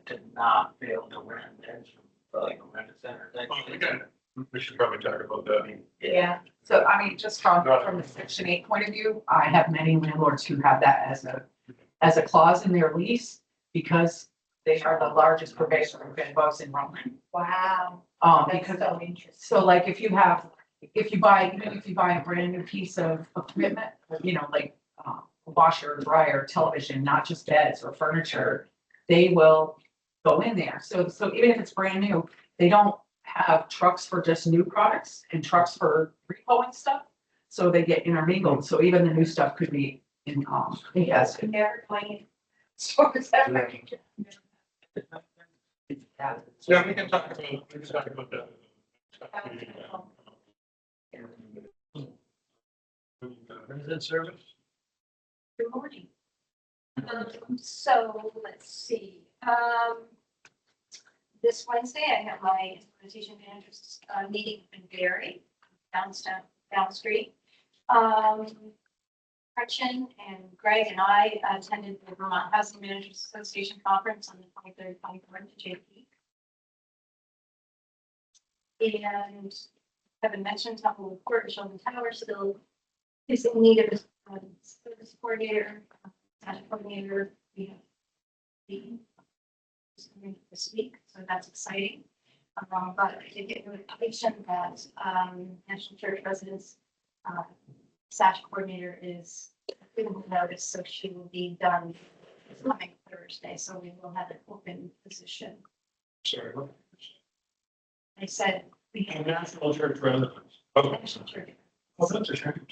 to not fail to rent, there's like a rent center. Well, again, we should probably talk about that. Yeah, so I mean, just from the section 8 point of view, I have many landlords who have that as a clause in their lease because they are the largest purveyor of bed bugs in Rutland. Wow. Because so like if you buy a brand new piece of equipment, you know, like a washer, dryer, television, not just beds or furniture, they will go in there. So even if it's brand new, they don't have trucks for just new products and trucks for repoing stuff. So they get intermingled. So even the new stuff could be in, yes. Never playing. So is that right? Yeah, we can talk about that. Resident service? Good morning. So let's see, this Wednesday, I have my implementation managers, meeting in Barry, down the street. Gretchen and Greg and I attended the Vermont Housing Managers Association Conference on the 23rd, 24th to JP. And Kevin mentioned Temple Court and Sheldon Tower still is in need of a service coordinator, coordinator. We have the this week, so that's exciting. But I did get notification that National Church Residents SASH coordinator is giving notice, so she will be done this coming Thursday. So we will have an open position. Sorry. I said we And have National Church residents. Oh, National Church. that's a shame.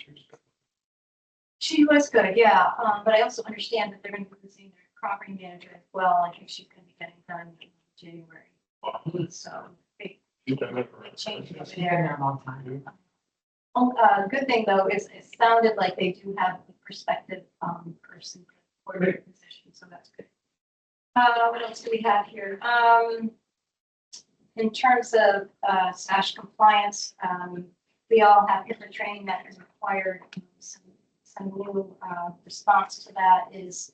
She was good, yeah, but I also understand that they're going to be losing their property manager as well. I think she's going to be getting done in January. So big change over She's been there. there a long time. Good thing though is it sounded like they do have a prospective person for their position, so that's good. What else do we have here? In terms of SASH compliance, we all have HIPAA training that is required. Some new response to that is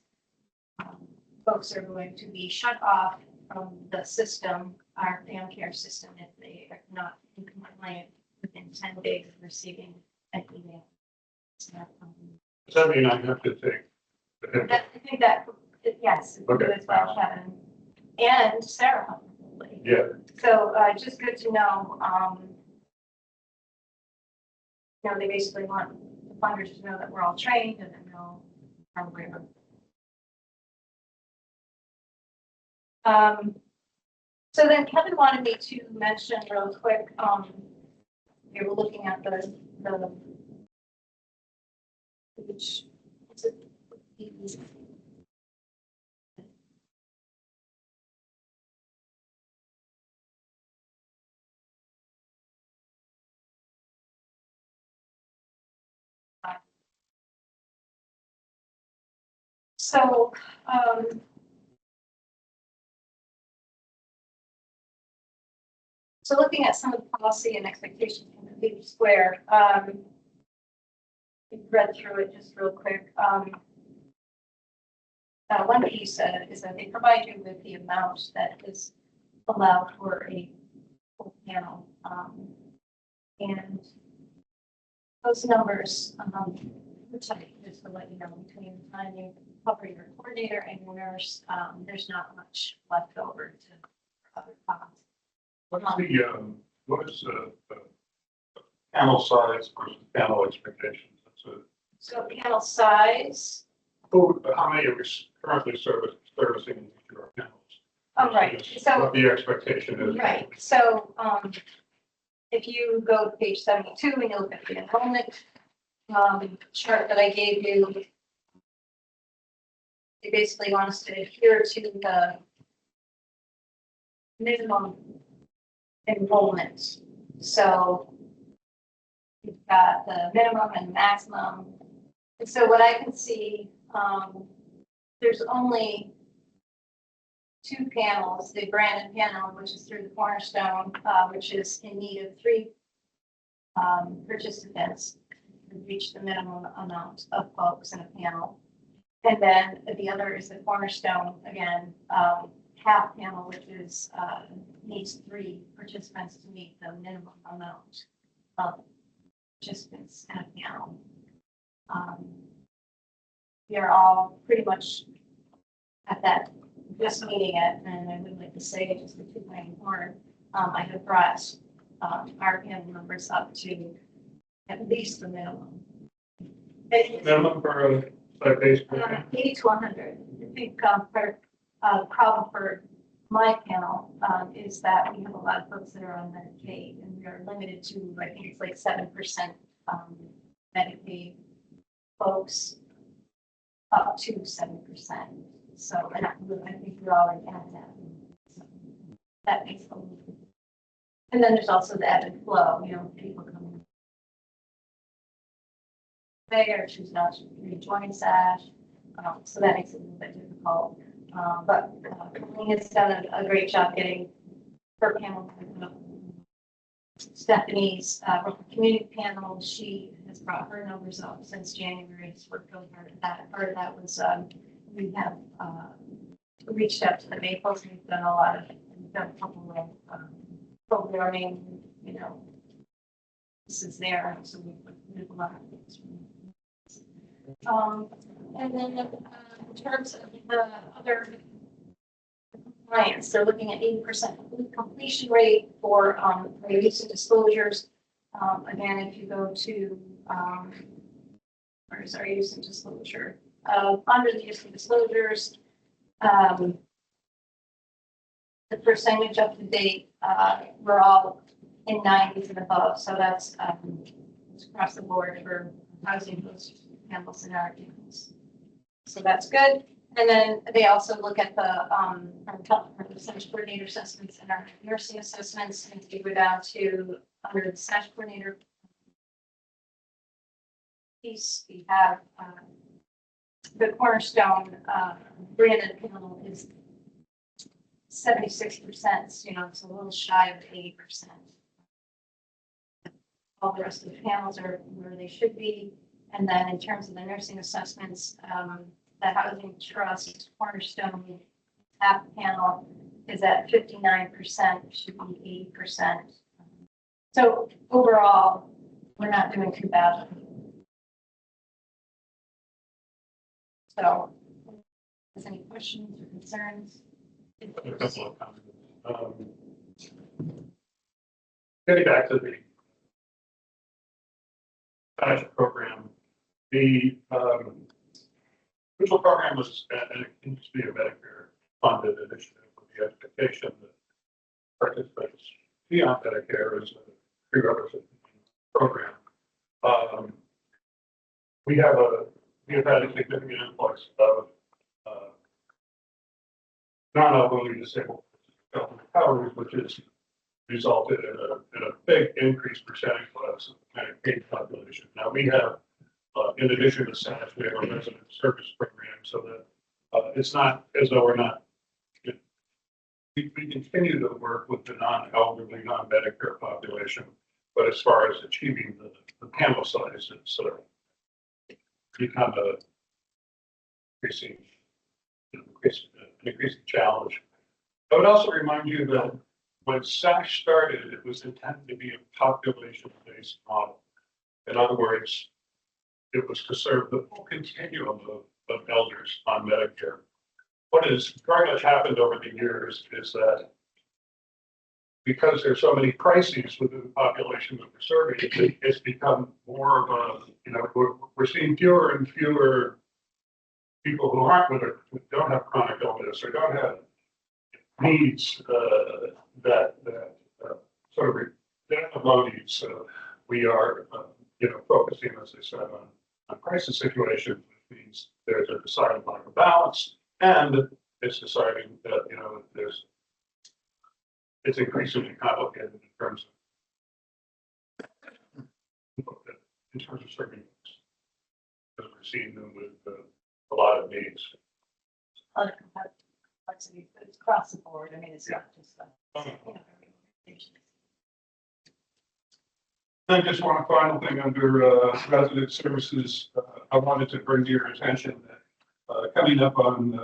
folks are going to be shut off from the system, our family care system, if they are not in compliance within 10 days of receiving an email. So, Does that mean I have to take? I think that, yes, you Okay. as well, Kevin, and Sarah. Hopefully. Yeah, So just good to know, you know, they basically want the funders to know that we're all trained and then they'll probably. So then Kevin wanted me to mention real quick, we were looking at which, what's it? So, so looking at some of the policy and expectations in the big square, we read through it just real quick. One piece is that they provide you with the amount that is allowed for a full panel. And those numbers, which I just to let you know, between the time you cover your coordinator and your nurse, there's not much left over to other costs. What is the panel size versus panel expectations? That's So panel size, how many are we currently servicing each of our panels? oh, right, so. What the expectation is. Right, so, if you go to page 72 and you look at the enrollment, chart that I gave you, they basically want us to adhere to the minimum enrollment. So you've got the minimum and maximum. And so what I can see, there's only 2 panels, the Brandon panel, which is through the Cornerstone, which is in need of 3 participants to reach the minimum amount of folks in a panel. And then the other is the Cornerstone, again, half panel, which is needs 3 participants to meet the minimum amount of participants in a panel. We are all pretty much at that, just meeting it, and I would like to say, just to toot my own horn, I have brought our panel numbers up to at least the minimum. Minimum for a site-based program? 80 to 100. I think problem for my panel is that we have a lot of folks that are on Medicaid, and we are limited to, I think it's like 7% Medicaid folks up to 7%. So, and I think we're already at that. So that makes a little. And then there's also the ebb and flow, people coming. They are choosing not to rejoin SASH, so that makes it a little bit difficult. But Colleen has done a great job getting her panel. Stephanie's community panel, she has brought her numbers up since January. It's worked really hard at that. Part of that was we have reached out to the Maples. We've done we've done a couple of programming, this is there, so we have a lot of things. And then in terms of the other compliance, they're looking at 80% completion rate for their use of disclosures. Again, if you go to where's our use of disclosure? Under the use of disclosures, the percentage up to date, we're all in 90s and above, so that's across the board for housing those panels in our units. So that's good. And then they also look at our SASH coordinator assessments and our nursing assessments, and if you go down to under the SASH coordinator piece, we have the Cornerstone Brandon panel is 76%, it's a little shy of 80%. All the rest of the panels are where they should be. And then in terms of the nursing assessments, the Housing Trust Cornerstone half panel is at 59%, should be 80%. So overall, we're not doing too badly. So, is any questions or concerns? A couple of comments. Getting back to the SASH program, the original program was, and it continues to be a Medicare funded initiative with the expectation that participants beyond Medicare is a prerequisite program. We have had a significant influx of non-elderly disabled recoveries, which has resulted in a big increase percentage-wise of the Medicaid population. Now we have, in addition to SASH, we have a resident service program, so that It's not as though we're not, we continue to work with the non-elderly, non-Medicare population, but as far as achieving the panel size, it's become a increasing challenge. I would also remind you that when SAC started, it was intended to be a population-based model. In other words, it was to serve the full continuum of elders on Medicare. What has very much happened over the years is that because there's so many crises within the population that we're serving, it's become more of a, we're seeing fewer and fewer people who aren't who don't have chronic illness or don't have needs that sort of they don't have low needs. So we are, focusing, as I said, on crisis situations, which means there's a decided lack of balance, and it's deciding that it's increasingly complicated in terms of serving folks, because we're seeing them with a lot of needs. Other complexity, but it's across the board. I mean, it's not just And just one final thing under resident services, I wanted to bring to your attention that coming up on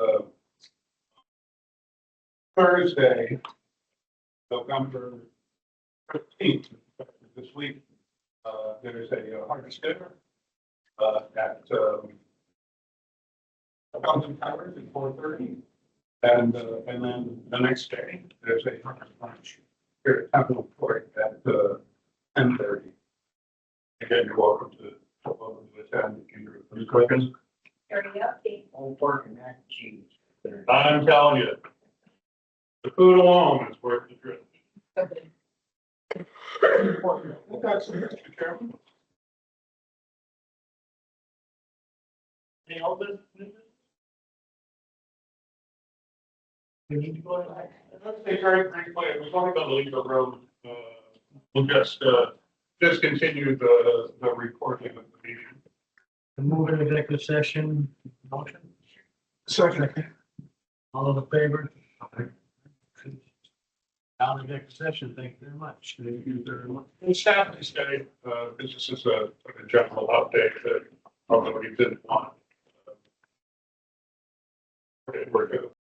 Thursday, November 15th, this week, there's a harvest dinner at Fountain Towers at 4:30. And then the next day, there's a harvest lunch here at Temple Court at 10:30. Again, you're welcome to attend. Any questions? Old pork and mac and cheese. I'm telling you, the food alone is worth the trip. That's Mr. Chairman. Any old business? We need to go ahead. Let's say very briefly, I was only going to leave the room. We'll just discontinue the recording of the meeting. Move into executive session, motion, Second. all in favor? Out of executive session, thank you very much. Thank you very much. And staff this day, this is a general update that although we didn't want. We're good.